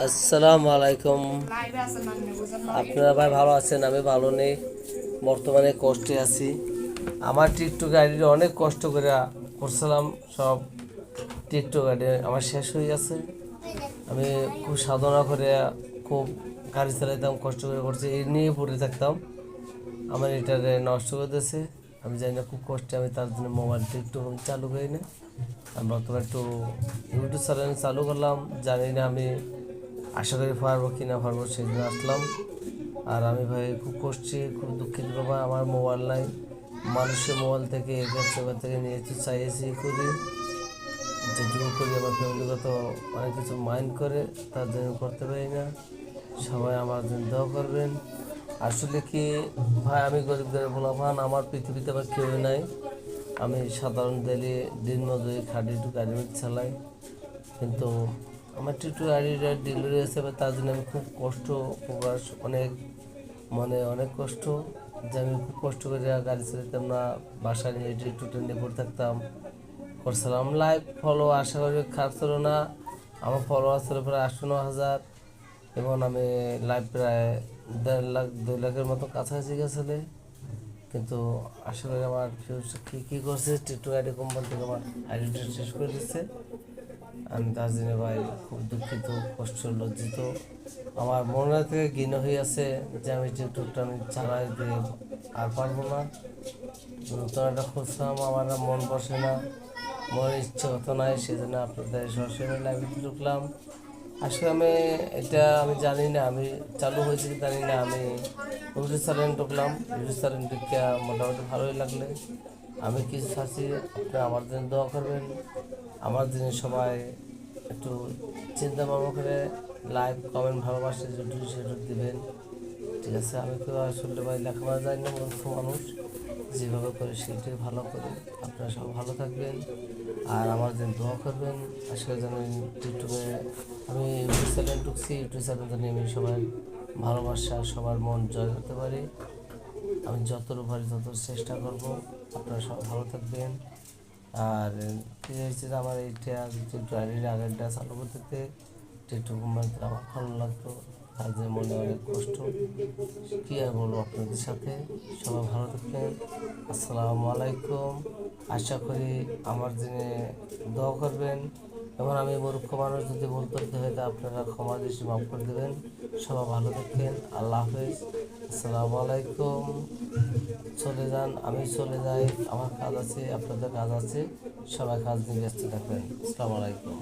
আসসালামু আলাইকুম। আপনারা ভাই ভালো আছেন? আমি ভালো নেই, বর্তমানে কষ্টে আছি। আমার টিকটক আইডিটা অনেক কষ্ট করে করছিলাম, সব টিকটক আইডি আমার শেষ হয়ে গেছে। আমি খুব সাধনা করে খুব গাড়ি চালাইতাম, কষ্ট করে করছি, এই নিয়ে পড়ে থাকতাম। আমার এটারে নষ্ট করে দিয়েছে। আমি জানি না, খুব কষ্টে আমি তার জন্য মোবাইল টিকটক আমি চালু করি না। আমি বর্তমানে একটু ইউটিউব চ্যানেল চালু করলাম, জানি না আমি আশা করি পারবো কি না পারবো, সেই জন্য আসলাম। আর আমি ভাই খুব কষ্টে, খুব দুঃখিত বাবা, আমার মোবাইল নাই। মানুষের মোবাইল থেকে এখান থেকে নিয়েছি, চাইছি করি যেটুকু করি আমার ফ্যামিলিগত অনেক কিছু মাইন্ড করে, তার জন্য করতে পারি না। সবাই আমার জন্য দোয়া করবেন। আসলে কি ভাই, আমি গরিব ঘরে বলাফান, আমার পৃথিবীতে আমার কেউ নাই। আমি সাধারণ দিন মজুরি খাটি, একটু গাড়ি চালাই। কিন্তু আমার একটু গাড়িটা ডেলিভারি হয়েছে, তার জন্য আমি খুব কষ্ট প্রকাশ, অনেক মানে অনেক কষ্ট, যে আমি খুব কষ্ট করে গাড়ি চালাতাম না, বাসায় নিয়ে একটু ট্রেনে পড়ে থাকতাম, করছিলাম লাইভ ফলো। আশা করি খারাপ ছিল না। আমার ফলোয়ার ছিল প্রায় 58,000, এবং আমি লাইভ প্রায় 1.5 লাখ 2 লাখের মতো কাছাকাছি গেছিলে। কিন্তু আশা করি আমার ফিউচার কী করছে, টিকটক আইডি কোম্পানি থেকে আমার আইডিটা শেষ করে দিচ্ছে। আমি তার জন্য ভাই খুব দুঃখিত, কষ্ট, লজ্জিত। আমার মনে থেকে ঘৃণা হয়ে আছে যে আমি টিকটকটা আমি চালাই দিয়ে আর পারবো না। নতুন একটা খুঁজলাম, আমার আর মন বসে না, মনের ইচ্ছে হতো নাই, সেজন্য আপনাদের সরাসরি লাইভে ঢুকলাম। আসলে আমি জানি না, আমি চালু হয়েছে কি জানি না। আমি ইউটিউব চ্যানেল ঢুকলাম, ইউটিউব চ্যানেল ঢুকে মোটামুটি ভালোই লাগলে। আমি কিছু চাচ্ছি, আপনি আমার জন্য দোয়া করবেন। আমার জন্য সবাই একটু চিন্তা ভাবনা করে লাইক কমেন্ট ভালোবাসে যেটুকু সেটুকু দেবেন, ঠিক আছে? আমি তো আসলে ভাই লেখাপড়া জানি না, মূর্খ মানুষ, যেভাবে করে সেটাই ভালো করে। আপনারা সব ভালো থাকবেন আর আমার জন্য দোয়া করবেন। আসলে যেন টিকটকে আমি ইউটিউব চ্যানেল ঢুকছি, ইউটিউব চ্যানেল জানি আমি সবার ভালোবাসা, সবার মন জয় করতে পারি। আমি যতটুকু পারি তত চেষ্টা করব। আপনারা সব ভালো থাকবেন। আর কী হয়েছে যে আমার এইটা একটু আগেরটা চালু করতে একটু আমার ভালো লাগতো, কাজে মনে অনেক কষ্ট। কী আর বলবো আপনাদের সাথে। সবাই ভালো থাকবেন। আসসালামু আলাইকুম। আশা করি আমার জন্য দোয়া করবেন, এবং আমি মূর্খ মানুষ যদি বলতে হয় তা আপনারা ক্ষমা দৃষ্টি মাফ করে দেবেন। সবাই ভালো থাকবেন। আল্লাহ হাফেজ। আসসালামু আলাইকুম। চলে যান, আমি চলে যাই, আমার কাজ আছে, আপনাদের কাজ আছে। সবাই কাজ নিয়ে ব্যস্ত থাকবেন। আসসালামু আলাইকুম।